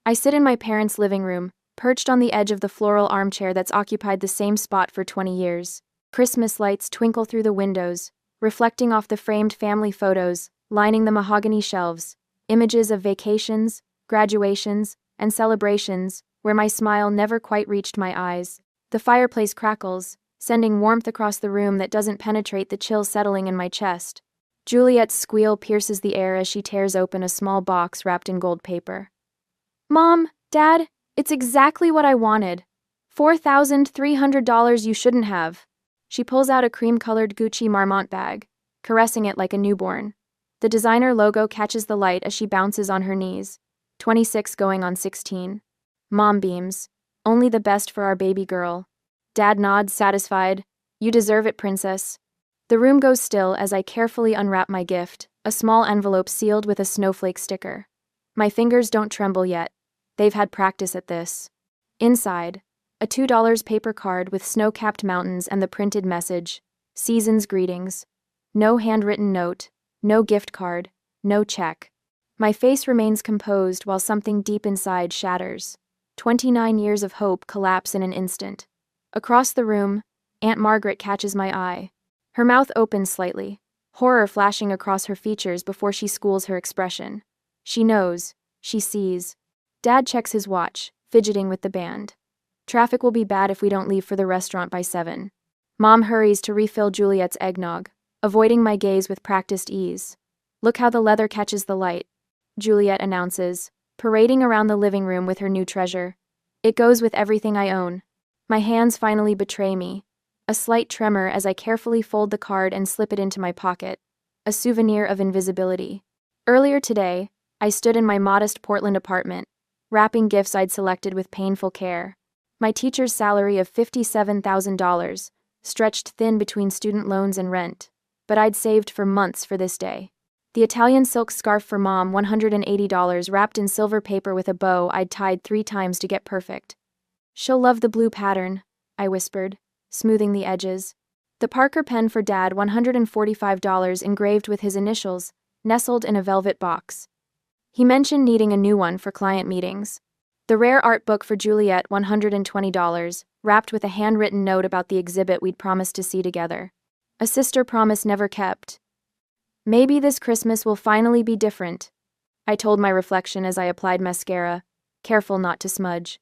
I sit in my parents' living room, perched on the edge of the floral armchair that's occupied the same spot for 20 years. Christmas lights twinkle through the windows, reflecting off the framed family photos, lining the mahogany shelves, images of vacations, graduations, and celebrations, where my smile never quite reached my eyes. The fireplace crackles, sending warmth across the room that doesn't penetrate the chill settling in my chest. Juliet's squeal pierces the air as she tears open a small box wrapped in gold paper. "Mom, Dad, it's exactly what I wanted. $4,300 you shouldn't have." She pulls out a cream-colored Gucci Marmont bag, caressing it like a newborn. The designer logo catches the light as she bounces on her knees. 26 going on 16. Mom beams. "Only the best for our baby girl." Dad nods, satisfied. "You deserve it, princess." The room goes still as I carefully unwrap my gift, a small envelope sealed with a snowflake sticker. My fingers don't tremble yet. They've had practice at this. Inside, a $2 paper card with snow-capped mountains and the printed message, "Season's greetings." No handwritten note, no gift card, no check. My face remains composed while something deep inside shatters. 29 years of hope collapse in an instant. Across the room, Aunt Margaret catches my eye. Her mouth opens slightly, horror flashing across her features before she schools her expression. She knows. She sees. Dad checks his watch, fidgeting with the band. Traffic will be bad if we don't leave for the restaurant by 7. Mom hurries to refill Juliet's eggnog, avoiding my gaze with practiced ease. "Look how the leather catches the light," Juliet announces, parading around the living room with her new treasure. "It goes with everything I own." My hands finally betray me. A slight tremor as I carefully fold the card and slip it into my pocket. A souvenir of invisibility. Earlier today, I stood in my modest Portland apartment, wrapping gifts I'd selected with painful care. My teacher's salary of $57,000, stretched thin between student loans and rent, but I'd saved for months for this day. The Italian silk scarf for Mom, $180, wrapped in silver paper with a bow I'd tied 3 times to get perfect. "She'll love the blue pattern," I whispered, smoothing the edges. The Parker pen for Dad, $145, engraved with his initials, nestled in a velvet box. He mentioned needing a new one for client meetings. The rare art book for Juliet, $120, wrapped with a handwritten note about the exhibit we'd promised to see together. A sister promise never kept. "Maybe this Christmas will finally be different," I told my reflection as I applied mascara, careful not to smudge.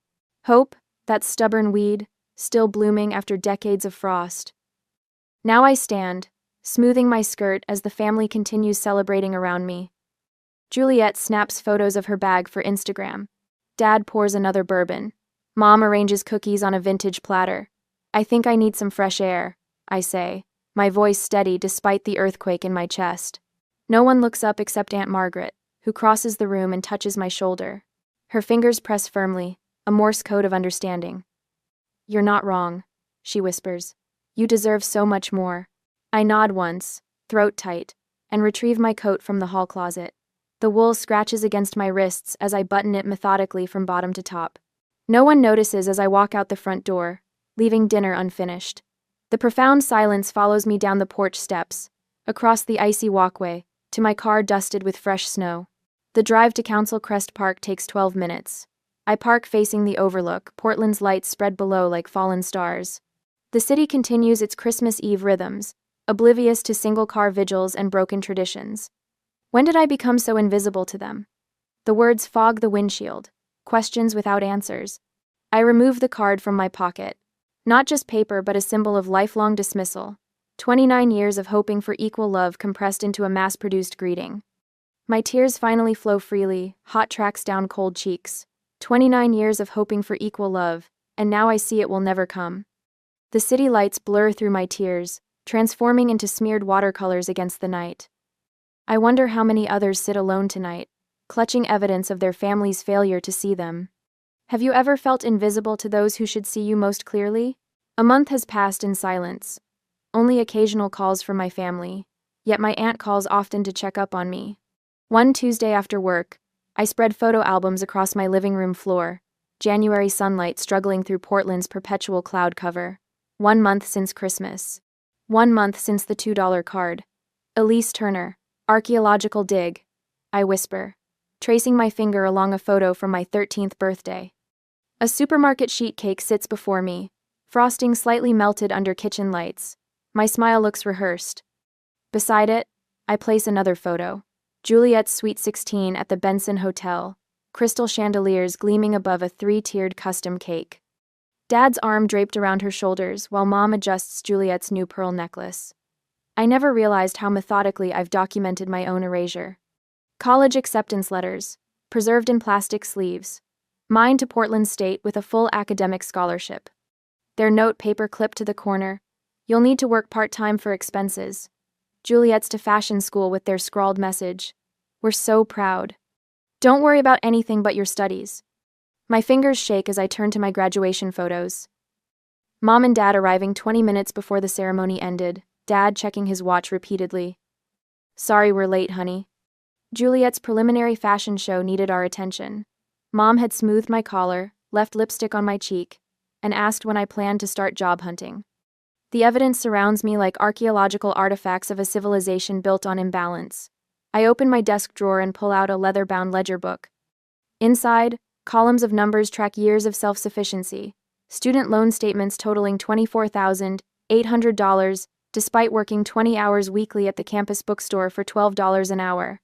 Hope, that stubborn weed, still blooming after decades of frost. Now I stand, smoothing my skirt as the family continues celebrating around me. Juliet snaps photos of her bag for Instagram. Dad pours another bourbon. Mom arranges cookies on a vintage platter. "I think I need some fresh air," I say, my voice steady despite the earthquake in my chest. No one looks up except Aunt Margaret, who crosses the room and touches my shoulder. Her fingers press firmly, a Morse code of understanding. "You're not wrong," she whispers. "You deserve so much more." I nod once, throat tight, and retrieve my coat from the hall closet. The wool scratches against my wrists as I button it methodically from bottom to top. No one notices as I walk out the front door, leaving dinner unfinished. The profound silence follows me down the porch steps, across the icy walkway, to my car dusted with fresh snow. The drive to Council Crest Park takes 12 minutes. I park facing the overlook, Portland's lights spread below like fallen stars. The city continues its Christmas Eve rhythms, oblivious to single-car vigils and broken traditions. When did I become so invisible to them? The words fog the windshield, questions without answers. I remove the card from my pocket. Not just paper, but a symbol of lifelong dismissal. 29 years of hoping for equal love compressed into a mass-produced greeting. My tears finally flow freely, hot tracks down cold cheeks. 29 years of hoping for equal love, and now I see it will never come. The city lights blur through my tears, transforming into smeared watercolors against the night. I wonder how many others sit alone tonight, clutching evidence of their family's failure to see them. Have you ever felt invisible to those who should see you most clearly? A month has passed in silence. Only occasional calls from my family, yet my aunt calls often to check up on me. One Tuesday after work, I spread photo albums across my living room floor, January sunlight struggling through Portland's perpetual cloud cover. 1 month since Christmas. 1 month since the $2 card. Elise Turner, archaeological dig. I whisper. tracing my finger along a photo from my 13th birthday. A supermarket sheet cake sits before me, frosting slightly melted under kitchen lights. My smile looks rehearsed. Beside it, I place another photo. Juliet's Sweet 16 at the Benson Hotel, crystal chandeliers gleaming above a 3-tiered custom cake. Dad's arm draped around her shoulders while Mom adjusts Juliet's new pearl necklace. I never realized how methodically I've documented my own erasure. College acceptance letters, preserved in plastic sleeves. Mine to Portland State with a full academic scholarship. Their note paper clipped to the corner. You'll need to work part-time for expenses. Juliet's to fashion school with their scrawled message. We're so proud. Don't worry about anything but your studies. My fingers shake as I turn to my graduation photos. Mom and Dad arriving 20 minutes before the ceremony ended, Dad checking his watch repeatedly. Sorry we're late, honey. Juliet's preliminary fashion show needed our attention. Mom had smoothed my collar, left lipstick on my cheek, and asked when I planned to start job hunting. The evidence surrounds me like archaeological artifacts of a civilization built on imbalance. I open my desk drawer and pull out a leather-bound ledger book. Inside, columns of numbers track years of self-sufficiency, student loan statements totaling $24,800, despite working 20 hours weekly at the campus bookstore for $12 an hour.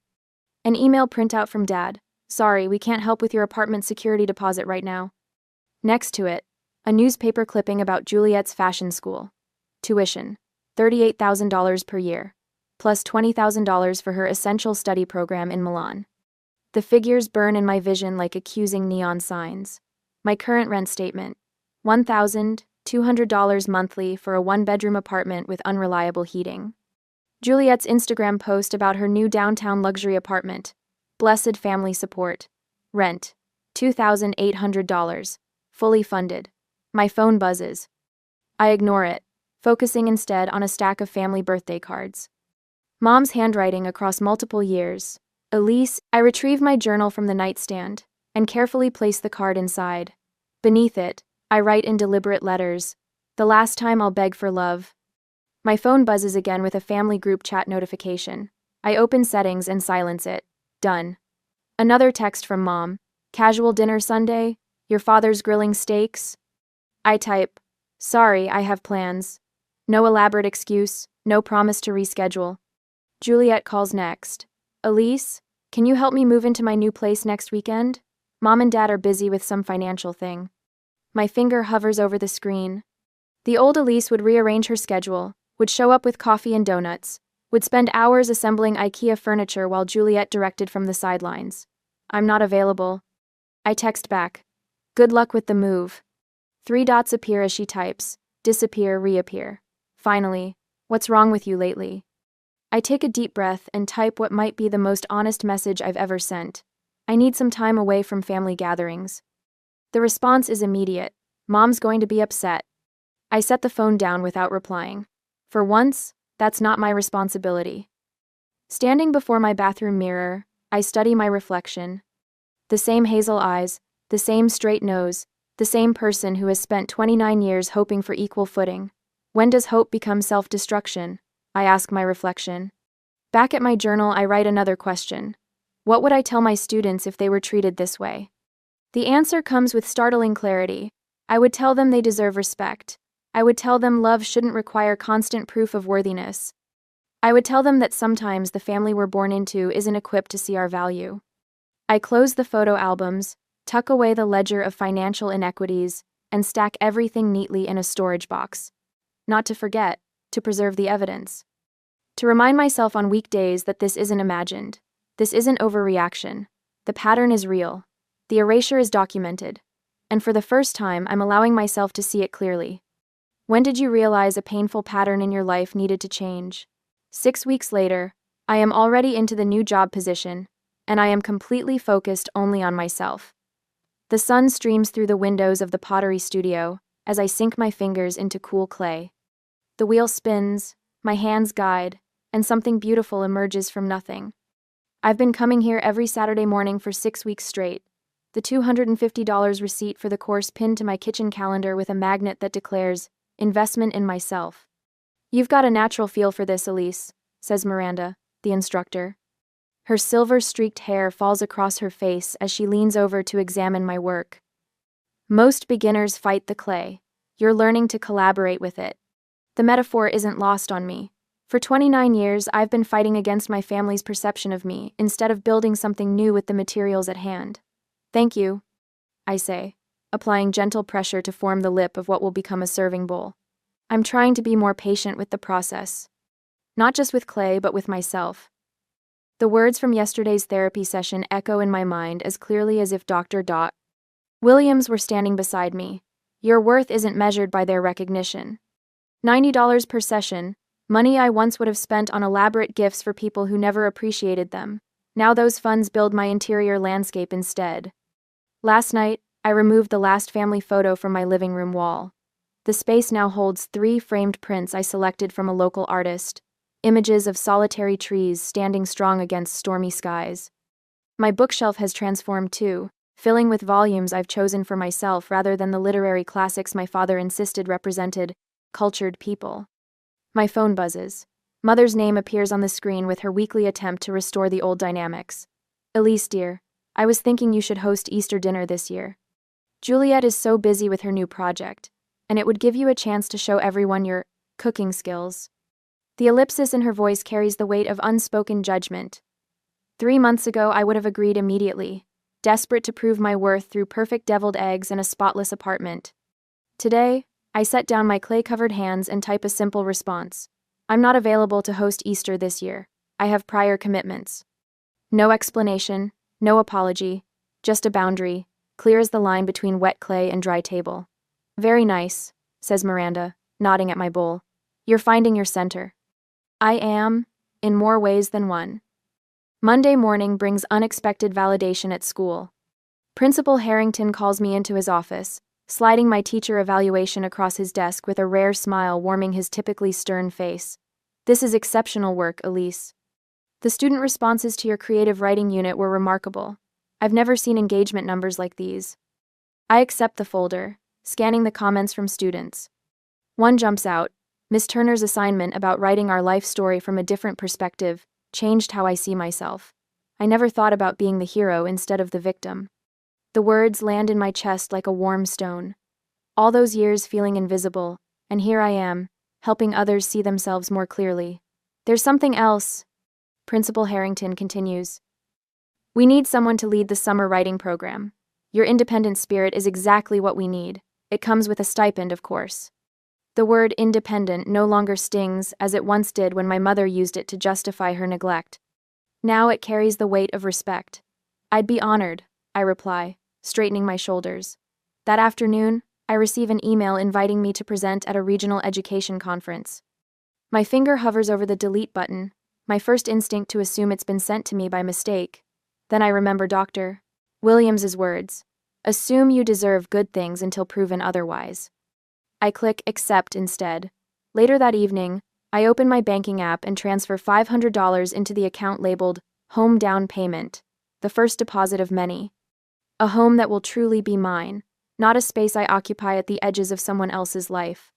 An email printout from Dad. Sorry, we can't help with your apartment security deposit right now. Next to it, a newspaper clipping about Juliet's fashion school. Tuition, $38,000 per year, plus $20,000 for her essential study program in Milan. The figures burn in my vision like accusing neon signs. My current rent statement, $1,200 monthly for a 1-bedroom apartment with unreliable heating. Juliet's Instagram post about her new downtown luxury apartment. Blessed family support. Rent, $2,800, fully funded. My phone buzzes. I ignore it, focusing instead on a stack of family birthday cards. Mom's handwriting across multiple years. Elise, I retrieve my journal from the nightstand and carefully place the card inside. Beneath it, I write in deliberate letters, the last time I'll beg for love. My phone buzzes again with a family group chat notification. I open settings and silence it. Done. Another text from Mom. Casual dinner Sunday? Your father's grilling steaks? I type, sorry, I have plans. No elaborate excuse, no promise to reschedule. Juliet calls next. Elise, can you help me move into my new place next weekend? Mom and Dad are busy with some financial thing. My finger hovers over the screen. The old Elise would rearrange her schedule, would show up with coffee and donuts, would spend hours assembling IKEA furniture while Juliet directed from the sidelines. I'm not available. I text back. Good luck with the move. 3 dots appear as she types. Disappear, reappear. Finally, what's wrong with you lately? I take a deep breath and type what might be the most honest message I've ever sent. I need some time away from family gatherings. The response is immediate. Mom's going to be upset. I set the phone down without replying. For once, that's not my responsibility. Standing before my bathroom mirror, I study my reflection. The same hazel eyes, the same straight nose, the same person who has spent 29 years hoping for equal footing. When does hope become self-destruction? I ask my reflection. Back at my journal, I write another question. What would I tell my students if they were treated this way? The answer comes with startling clarity. I would tell them they deserve respect. I would tell them love shouldn't require constant proof of worthiness. I would tell them that sometimes the family we're born into isn't equipped to see our value. I close the photo albums, tuck away the ledger of financial inequities, and stack everything neatly in a storage box. Not to forget, to preserve the evidence. To remind myself on weekdays that this isn't imagined. This isn't overreaction. The pattern is real. The erasure is documented. And for the first time, I'm allowing myself to see it clearly. When did you realize a painful pattern in your life needed to change? 6 weeks later, I am already into the new job position, and I am completely focused only on myself. The sun streams through the windows of the pottery studio as I sink my fingers into cool clay. The wheel spins, my hands guide, and something beautiful emerges from nothing. I've been coming here every Saturday morning for 6 weeks straight. The $250 receipt for the course pinned to my kitchen calendar with a magnet that declares, investment in myself. You've got a natural feel for this, Elise, says Miranda, the instructor. Her silver-streaked hair falls across her face as she leans over to examine my work. Most beginners fight the clay. You're learning to collaborate with it. The metaphor isn't lost on me. For 29 years, I've been fighting against my family's perception of me, instead of building something new with the materials at hand. Thank you, I say, applying gentle pressure to form the lip of what will become a serving bowl. I'm trying to be more patient with the process. Not just with clay, but with myself. The words from yesterday's therapy session echo in my mind as clearly as if Dr. Williams were standing beside me. Your worth isn't measured by their recognition. $90 per session, money I once would have spent on elaborate gifts for people who never appreciated them. Now those funds build my interior landscape instead. Last night, I removed the last family photo from my living room wall. The space now holds 3 framed prints I selected from a local artist, images of solitary trees standing strong against stormy skies. My bookshelf has transformed too, filling with volumes I've chosen for myself rather than the literary classics my father insisted represented cultured people. My phone buzzes. Mother's name appears on the screen with her weekly attempt to restore the old dynamics. Elise, dear, I was thinking you should host Easter dinner this year. Juliet is so busy with her new project, and it would give you a chance to show everyone your cooking skills. The ellipsis in her voice carries the weight of unspoken judgment. 3 months ago, I would have agreed immediately, desperate to prove my worth through perfect deviled eggs and a spotless apartment. Today, I set down my clay-covered hands and type a simple response. I'm not available to host Easter this year. I have prior commitments. No explanation, no apology, just a boundary, clear as the line between wet clay and dry table. Very nice, says Miranda, nodding at my bowl. You're finding your center. I am, in more ways than one. Monday morning brings unexpected validation at school. Principal Harrington calls me into his office, sliding my teacher evaluation across his desk with a rare smile warming his typically stern face. This is exceptional work, Elise. The student responses to your creative writing unit were remarkable. I've never seen engagement numbers like these. I accept the folder, scanning the comments from students. One jumps out. Miss Turner's assignment about writing our life story from a different perspective changed how I see myself. I never thought about being the hero instead of the victim. The words land in my chest like a warm stone. All those years feeling invisible, and here I am, helping others see themselves more clearly. There's something else, Principal Harrington continues. We need someone to lead the summer writing program. Your independent spirit is exactly what we need. It comes with a stipend, of course. The word independent no longer stings as it once did when my mother used it to justify her neglect. Now it carries the weight of respect. I'd be honored, I reply, straightening my shoulders. That afternoon, I receive an email inviting me to present at a regional education conference. My finger hovers over the delete button, my first instinct to assume it's been sent to me by mistake. Then I remember Dr. Williams's words. Assume you deserve good things until proven otherwise. I click accept instead. Later that evening, I open my banking app and transfer $500 into the account labeled Home Down Payment, the first deposit of many. A home that will truly be mine, not a space I occupy at the edges of someone else's life.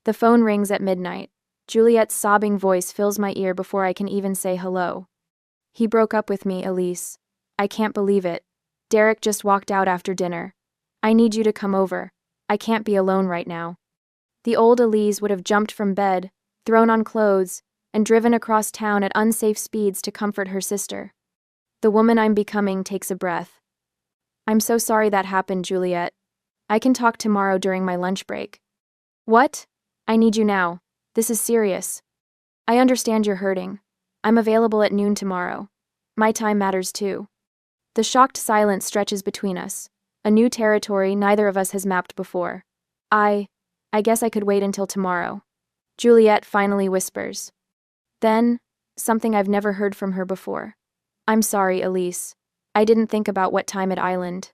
The phone rings at midnight. Juliet's sobbing voice fills my ear before I can even say hello. He broke up with me, Elise. I can't believe it. Derek just walked out after dinner. I need you to come over. I can't be alone right now. The old Elise would have jumped from bed, thrown on clothes, and driven across town at unsafe speeds to comfort her sister. The woman I'm becoming takes a breath. I'm so sorry that happened, Juliet. I can talk tomorrow during my lunch break. What? I need you now. This is serious. I understand you're hurting. I'm available at noon tomorrow. My time matters too. The shocked silence stretches between us, a new territory neither of us has mapped before. I guess I could wait until tomorrow. Juliet finally whispers. Then, something I've never heard from her before. I'm sorry, Elise. I didn't think about what time at Island.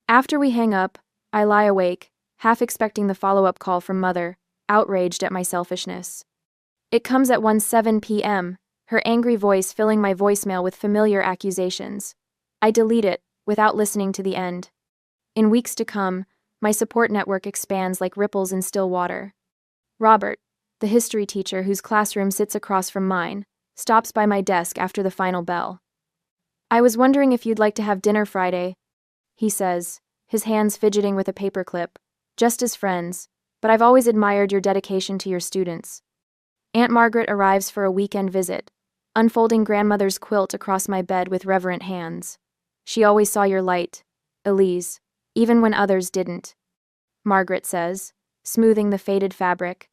After we hang up, I lie awake, half expecting the follow-up call from Mother, outraged at my selfishness. It comes at 1:07 p.m., her angry voice filling my voicemail with familiar accusations. I delete it, without listening to the end. In weeks to come, my support network expands like ripples in still water. Robert, the history teacher whose classroom sits across from mine, stops by my desk after the final bell. I was wondering if you'd like to have dinner Friday, he says, his hands fidgeting with a paperclip. Just as friends, but I've always admired your dedication to your students. Aunt Margaret arrives for a weekend visit, unfolding grandmother's quilt across my bed with reverent hands. She always saw your light, Elise, even when others didn't, Margaret says, smoothing the faded fabric.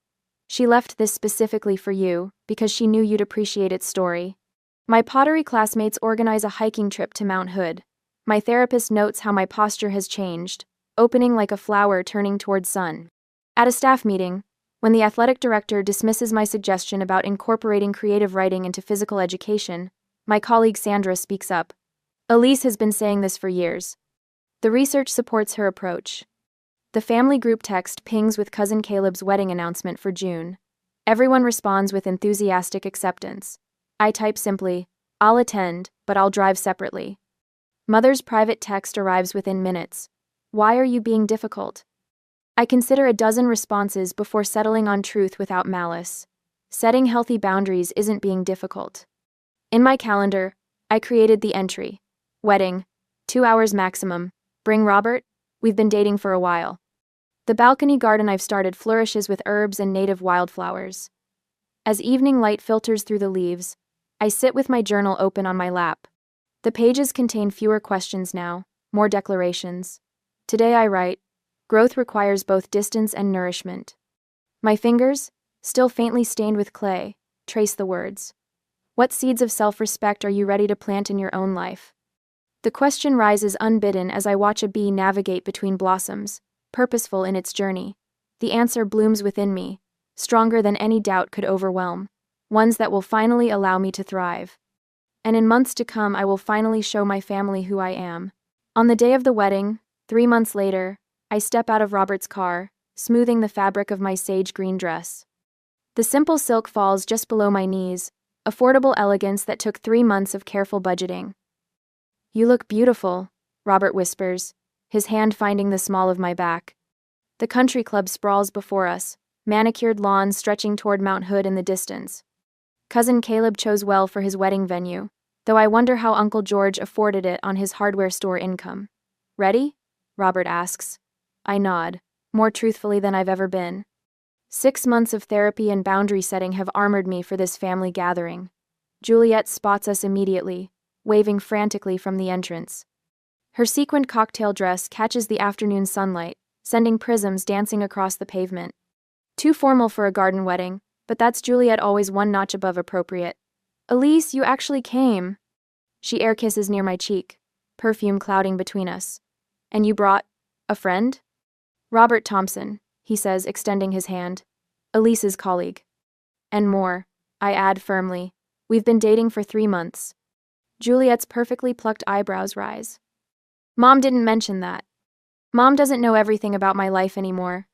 She left this specifically for you, because she knew you'd appreciate its story. My pottery classmates organize a hiking trip to Mount Hood. My therapist notes how my posture has changed, opening like a flower turning toward sun. At a staff meeting, when the athletic director dismisses my suggestion about incorporating creative writing into physical education, my colleague Sandra speaks up. Elise has been saying this for years. The research supports her approach. The family group text pings with cousin Caleb's wedding announcement for June. Everyone responds with enthusiastic acceptance. I type simply, I'll attend, but I'll drive separately. Mother's private text arrives within minutes. Why are you being difficult? I consider a dozen responses before settling on truth without malice. Setting healthy boundaries isn't being difficult. In my calendar, I created the entry. Wedding. 2 hours maximum. Bring Robert? We've been dating for a while. The balcony garden I've started flourishes with herbs and native wildflowers. As evening light filters through the leaves, I sit with my journal open on my lap. The pages contain fewer questions now, more declarations. Today I write, growth requires both distance and nourishment. My fingers, still faintly stained with clay, trace the words. What seeds of self-respect are you ready to plant in your own life? The question rises unbidden as I watch a bee navigate between blossoms, purposeful in its journey. The answer blooms within me, stronger than any doubt could overwhelm, ones that will finally allow me to thrive. And in months to come I will finally show my family who I am. On the day of the wedding, 3 months later, I step out of Robert's car, smoothing the fabric of my sage green dress. The simple silk falls just below my knees, affordable elegance that took 3 months of careful budgeting. You look beautiful, Robert whispers, his hand finding the small of my back. The country club sprawls before us, manicured lawns stretching toward Mount Hood in the distance. Cousin Caleb chose well for his wedding venue, though I wonder how Uncle George afforded it on his hardware store income. Ready? Robert asks. I nod, more truthfully than I've ever been. 6 months of therapy and boundary setting have armored me for this family gathering. Juliet spots us immediately, waving frantically from the entrance. Her sequined cocktail dress catches the afternoon sunlight, sending prisms dancing across the pavement. Too formal for a garden wedding, but that's Juliet always one notch above appropriate. Elise, you actually came. She air kisses near my cheek, perfume clouding between us. And you brought a friend? Robert Thompson, he says, extending his hand. Elise's colleague. And more, I add firmly. We've been dating for 3 months. Juliet's perfectly plucked eyebrows rise. Mom didn't mention that. Mom doesn't know everything about my life anymore.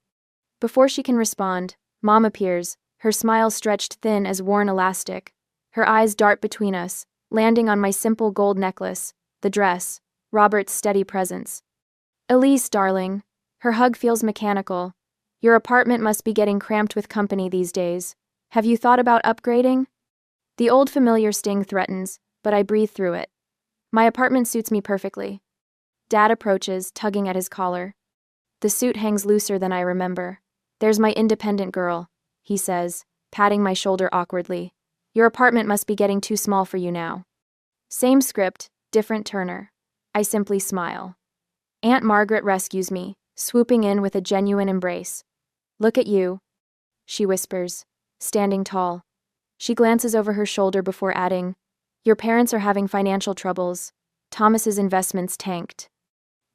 Before she can respond, Mom appears, her smile stretched thin as worn elastic. Her eyes dart between us, landing on my simple gold necklace, the dress, Robert's steady presence. Elise, darling. Her hug feels mechanical. Your apartment must be getting cramped with company these days. Have you thought about upgrading? The old familiar sting threatens, but I breathe through it. My apartment suits me perfectly. Dad approaches, tugging at his collar. The suit hangs looser than I remember. There's my independent girl, he says, patting my shoulder awkwardly. Your apartment must be getting too small for you now. Same script, different Turner. I simply smile. Aunt Margaret rescues me, swooping in with a genuine embrace. Look at you, she whispers, standing tall. She glances over her shoulder before adding, your parents are having financial troubles. Thomas's investments tanked.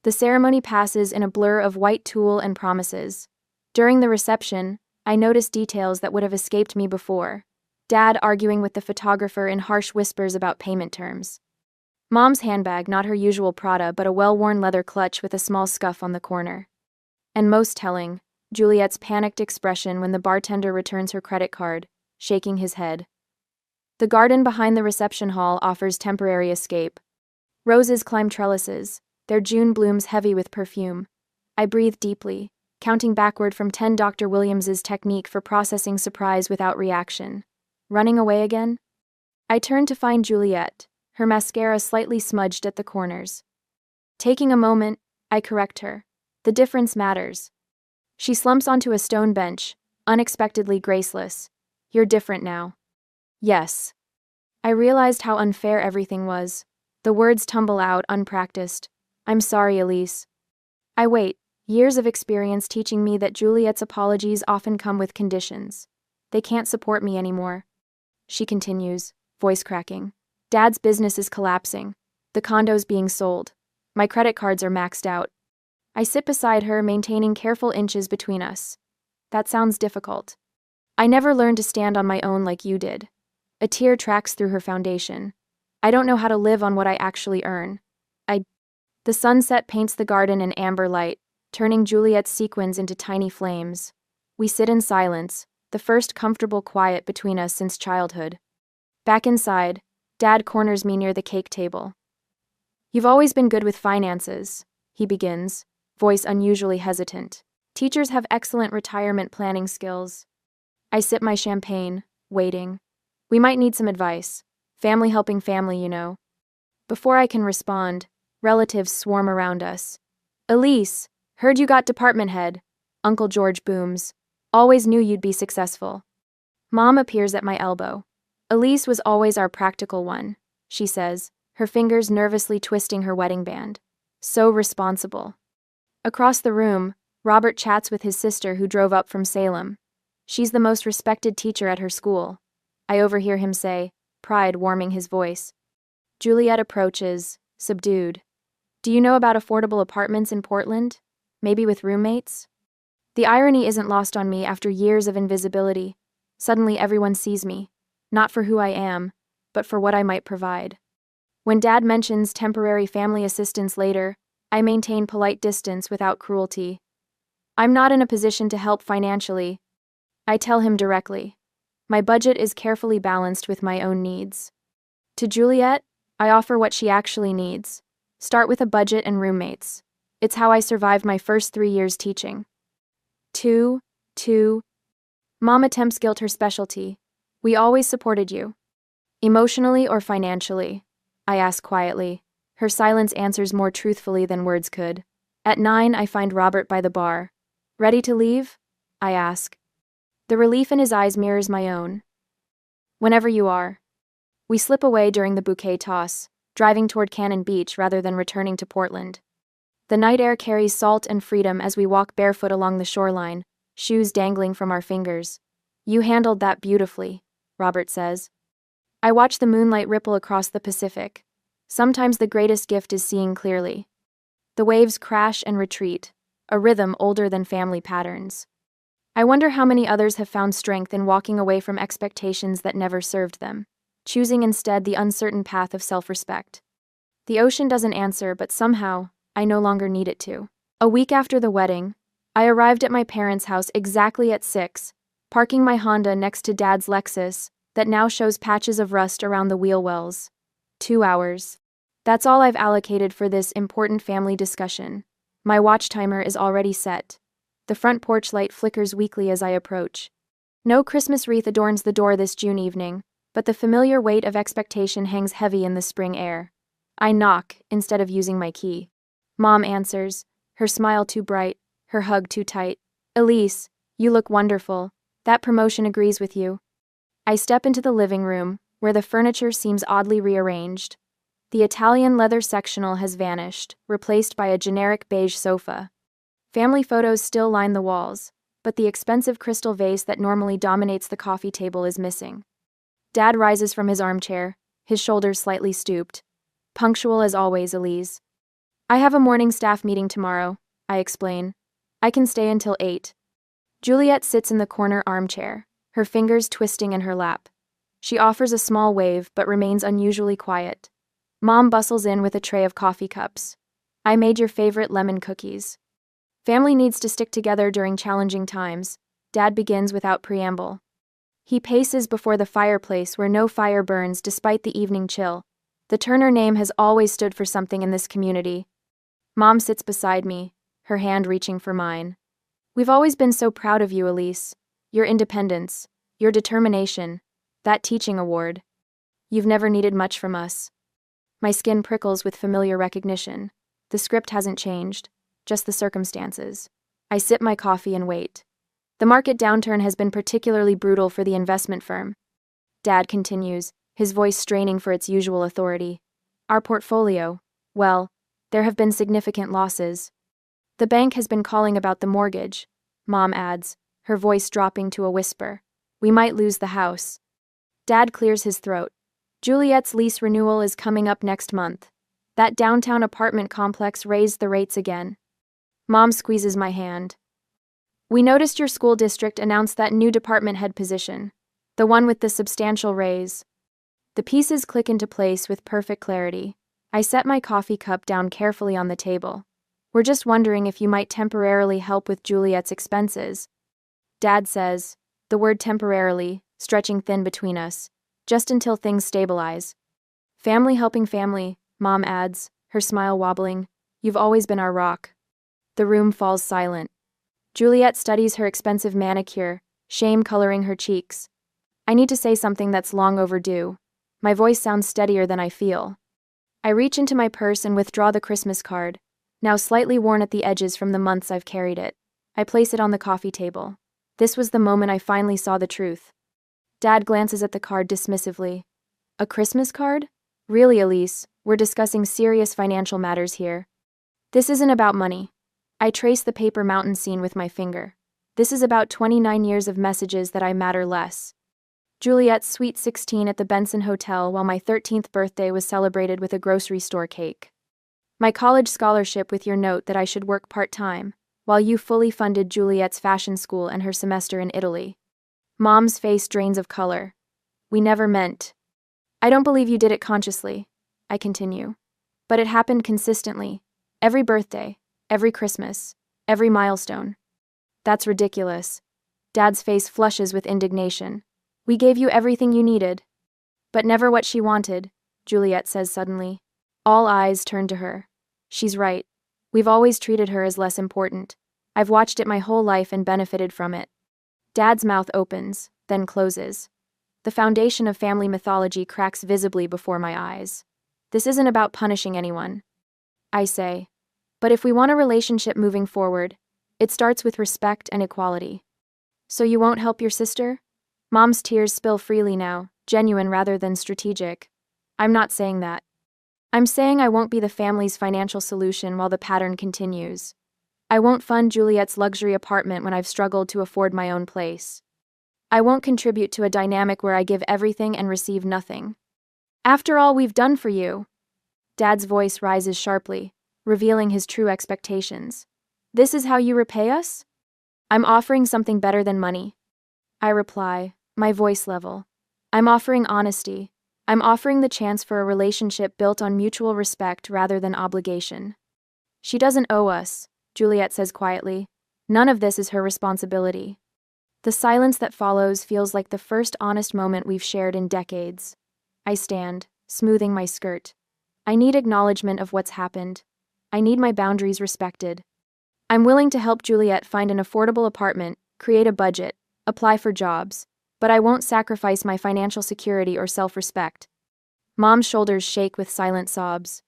The ceremony passes in a blur of white tulle and promises. During the reception, I notice details that would have escaped me before. Dad arguing with the photographer in harsh whispers about payment terms. Mom's handbag, not her usual Prada, but a well-worn leather clutch with a small scuff on the corner. And most telling, Juliet's panicked expression when the bartender returns her credit card, shaking his head. The garden behind the reception hall offers temporary escape. Roses climb trellises, their June blooms heavy with perfume. I breathe deeply, counting backward from 10 Dr. Williams's technique for processing surprise without reaction. Running away again? I turn to find Juliet, her mascara slightly smudged at the corners. Taking a moment, I correct her. The difference matters. She slumps onto a stone bench, unexpectedly graceless. You're different now. Yes. I realized how unfair everything was. The words tumble out, unpracticed. I'm sorry, Elise. I wait, years of experience teaching me that Juliet's apologies often come with conditions. They can't support me anymore. She continues, voice cracking. Dad's business is collapsing. The condo's being sold. My credit cards are maxed out. I sit beside her, maintaining careful inches between us. That sounds difficult. I never learned to stand on my own like you did. A tear tracks through her foundation. I don't know how to live on what I actually earn. The sunset paints the garden in amber light, turning Juliet's sequins into tiny flames. We sit in silence, the first comfortable quiet between us since childhood. Back inside, Dad corners me near the cake table. You've always been good with finances, he begins, voice unusually hesitant. Teachers have excellent retirement planning skills. I sip my champagne, waiting. We might need some advice. Family helping family, you know. Before I can respond, relatives swarm around us. Elise, heard you got department head. Uncle George booms. Always knew you'd be successful. Mom appears at my elbow. Elise was always our practical one, she says, her fingers nervously twisting her wedding band. So responsible. Across the room, Robert chats with his sister who drove up from Salem. She's the most respected teacher at her school. I overhear him say, pride warming his voice. Juliet approaches, subdued. Do you know about affordable apartments in Portland? Maybe with roommates? The irony isn't lost on me after years of invisibility. Suddenly everyone sees me, not for who I am, but for what I might provide. When Dad mentions temporary family assistance later, I maintain polite distance without cruelty. I'm not in a position to help financially. I tell him directly. My budget is carefully balanced with my own needs. To Juliet, I offer what she actually needs. Start with a budget and roommates. It's how I survived my first 3 years teaching. 2. Mom attempts guilt her specialty. We always supported you. Emotionally or financially? I ask quietly. Her silence answers more truthfully than words could. At 9, I find Robert by the bar. Ready to leave? I ask. The relief in his eyes mirrors my own. Whenever you are. We slip away during the bouquet toss, driving toward Cannon Beach rather than returning to Portland. The night air carries salt and freedom as we walk barefoot along the shoreline, shoes dangling from our fingers. You handled that beautifully, Robert says. I watch the moonlight ripple across the Pacific. Sometimes the greatest gift is seeing clearly. The waves crash and retreat, a rhythm older than family patterns. I wonder how many others have found strength in walking away from expectations that never served them, choosing instead the uncertain path of self-respect. The ocean doesn't answer, but somehow, I no longer need it to. A week after the wedding, I arrived at my parents' house exactly at 6, parking my Honda next to Dad's Lexus that now shows patches of rust around the wheel wells. 2 hours. That's all I've allocated for this important family discussion. My watch timer is already set. The front porch light flickers weakly as I approach. No Christmas wreath adorns the door this June evening, but the familiar weight of expectation hangs heavy in the spring air. I knock, instead of using my key. Mom answers, her smile too bright, her hug too tight. Elise, you look wonderful. That promotion agrees with you. I step into the living room, where the furniture seems oddly rearranged. The Italian leather sectional has vanished, replaced by a generic beige sofa. Family photos still line the walls, but the expensive crystal vase that normally dominates the coffee table is missing. Dad rises from his armchair, his shoulders slightly stooped. Punctual as always, Elise. I have a morning staff meeting tomorrow, I explain. I can stay until 8. Juliet sits in the corner armchair, her fingers twisting in her lap. She offers a small wave but remains unusually quiet. Mom bustles in with a tray of coffee cups. I made your favorite lemon cookies. Family needs to stick together during challenging times. Dad begins without preamble. He paces before the fireplace where no fire burns despite the evening chill. The Turner name has always stood for something in this community. Mom sits beside me, her hand reaching for mine. We've always been so proud of you, Elise. Your independence, your determination, that teaching award. You've never needed much from us. My skin prickles with familiar recognition. The script hasn't changed, just the circumstances. I sip my coffee and wait. The market downturn has been particularly brutal for the investment firm. Dad continues, his voice straining for its usual authority. Our portfolio, well, there have been significant losses. The bank has been calling about the mortgage, Mom adds, her voice dropping to a whisper. We might lose the house. Dad clears his throat. Juliet's lease renewal is coming up next month. That downtown apartment complex raised the rates again. Mom squeezes my hand. We noticed your school district announced that new department head position, the one with the substantial raise. The pieces click into place with perfect clarity. I set my coffee cup down carefully on the table. We're just wondering if you might temporarily help with Juliet's expenses. Dad says, the word temporarily, stretching thin between us, just until things stabilize. Family helping family, Mom adds, her smile wobbling. You've always been our rock. The room falls silent. Juliet studies her expensive manicure, shame coloring her cheeks. I need to say something that's long overdue. My voice sounds steadier than I feel. I reach into my purse and withdraw the Christmas card, now slightly worn at the edges from the months I've carried it. I place it on the coffee table. This was the moment I finally saw the truth. Dad glances at the card dismissively. A Christmas card? Really, Elise, we're discussing serious financial matters here. This isn't about money. I trace the paper mountain scene with my finger. This is about 29 years of messages that I matter less. Juliet's sweet 16 at the Benson Hotel while my 13th birthday was celebrated with a grocery store cake. My college scholarship with your note that I should work part-time, while you fully funded Juliet's fashion school and her semester in Italy. Mom's face drains of color. We never meant. I don't believe you did it consciously, I continue. But it happened consistently. Every birthday, every Christmas, every milestone. That's ridiculous. Dad's face flushes with indignation. We gave you everything you needed. But never what she wanted, Juliet says suddenly. All eyes turn to her. She's right. We've always treated her as less important. I've watched it my whole life and benefited from it. Dad's mouth opens, then closes. The foundation of family mythology cracks visibly before my eyes. This isn't about punishing anyone, I say. But if we want a relationship moving forward, it starts with respect and equality. So you won't help your sister? Mom's tears spill freely now, genuine rather than strategic. I'm not saying that. I'm saying I won't be the family's financial solution while the pattern continues. I won't fund Juliet's luxury apartment when I've struggled to afford my own place. I won't contribute to a dynamic where I give everything and receive nothing. After all we've done for you. Dad's voice rises sharply, revealing his true expectations. This is how you repay us? I'm offering something better than money. I reply, my voice level. I'm offering honesty. I'm offering the chance for a relationship built on mutual respect rather than obligation. She doesn't owe us, Juliet says quietly. None of this is her responsibility. The silence that follows feels like the first honest moment we've shared in decades. I stand, smoothing my skirt. I need acknowledgement of what's happened. I need my boundaries respected. I'm willing to help Juliet find an affordable apartment, create a budget, apply for jobs, but I won't sacrifice my financial security or self-respect. Mom's shoulders shake with silent sobs.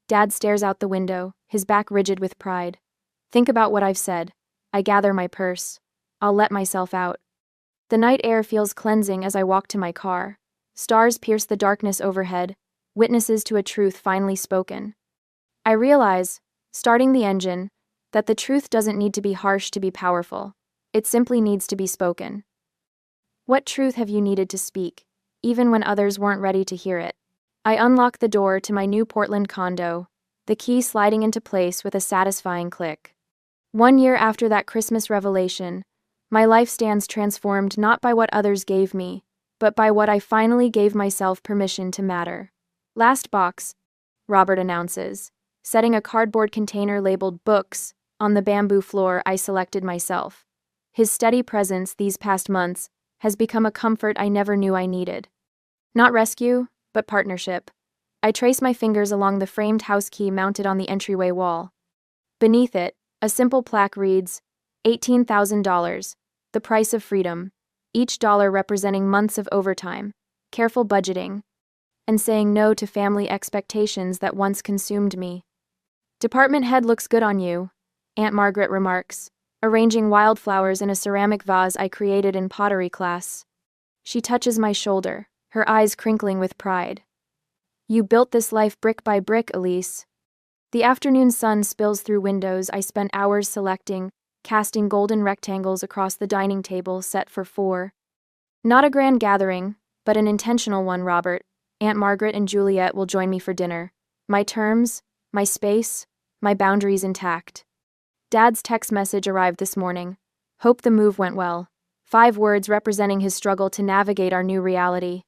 Dad stares out the window, his back rigid with pride. Think about what I've said. I gather my purse. I'll let myself out. The night air feels cleansing as I walk to my car. Stars pierce the darkness overhead, witnesses to a truth finally spoken. I realize, starting the engine, that the truth doesn't need to be harsh to be powerful. It simply needs to be spoken. What truth have you needed to speak, even when others weren't ready to hear it? I unlock the door to my new Portland condo, the key sliding into place with a satisfying click. 1 year after that Christmas revelation, my life stands transformed not by what others gave me, but by what I finally gave myself permission to matter. Last box, Robert announces, setting a cardboard container labeled books on the bamboo floor I selected myself. His steady presence these past months has become a comfort I never knew I needed. Not rescue, but partnership. I trace my fingers along the framed house key mounted on the entryway wall. Beneath it, a simple plaque reads, $18,000, the price of freedom, each dollar representing months of overtime, careful budgeting, and saying no to family expectations that once consumed me. Department head looks good on you, Aunt Margaret remarks, arranging wildflowers in a ceramic vase I created in pottery class. She touches my shoulder, her eyes crinkling with pride. You built this life brick by brick, Elise. The afternoon sun spills through windows I spent hours selecting, casting golden rectangles across the dining table set for 4. Not a grand gathering, but an intentional one, Robert. Aunt Margaret and Juliet will join me for dinner. My terms, my space, my boundaries intact. Dad's text message arrived this morning. Hope the move went well. 5 words representing his struggle to navigate our new reality.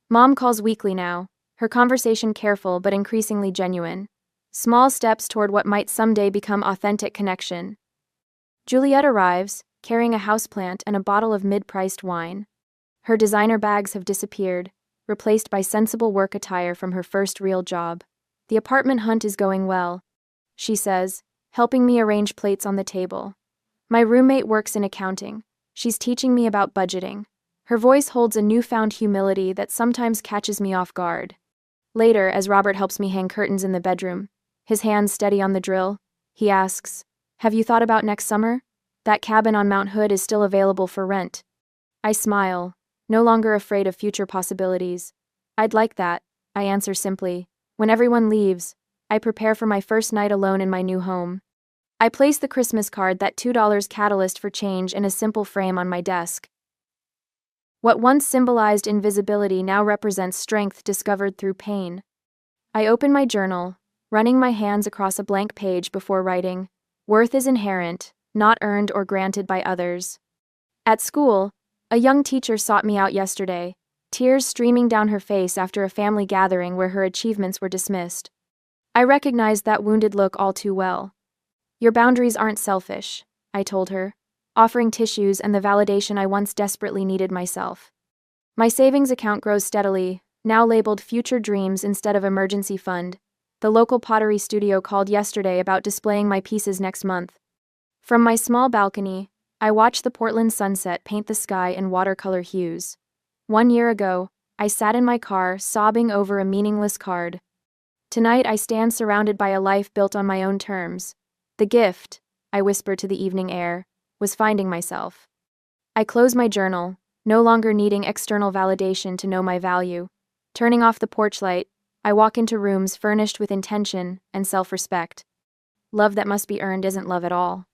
Mom calls weekly now, her conversation careful but increasingly genuine. Small steps toward what might someday become authentic connection. Juliet arrives, carrying a houseplant and a bottle of mid-priced wine. Her designer bags have disappeared, replaced by sensible work attire from her first real job. The apartment hunt is going well, she says, helping me arrange plates on the table. My roommate works in accounting. She's teaching me about budgeting. Her voice holds a newfound humility that sometimes catches me off guard. Later, as Robert helps me hang curtains in the bedroom, his hands steady on the drill, he asks, "Have you thought about next summer? That cabin on Mount Hood is still available for rent." I smile, no longer afraid of future possibilities. I'd like that, I answer simply. When everyone leaves, I prepare for my first night alone in my new home. I place the Christmas card, that $2 catalyst for change, in a simple frame on my desk. What once symbolized invisibility now represents strength discovered through pain. I open my journal, running my hands across a blank page before writing, "Worth is inherent, not earned or granted by others." At school, a young teacher sought me out yesterday, tears streaming down her face after a family gathering where her achievements were dismissed. I recognized that wounded look all too well. "Your boundaries aren't selfish," I told her, offering tissues and the validation I once desperately needed myself. My savings account grows steadily, now labeled Future Dreams instead of Emergency Fund. The local pottery studio called yesterday about displaying my pieces next month. From my small balcony, I watch the Portland sunset paint the sky in watercolor hues. 1 year ago, I sat in my car sobbing over a meaningless card. Tonight I stand surrounded by a life built on my own terms. The gift, I whisper to the evening air, was finding myself. I close my journal, no longer needing external validation to know my value. Turning off the porch light, I walk into rooms furnished with intention and self-respect. Love that must be earned isn't love at all.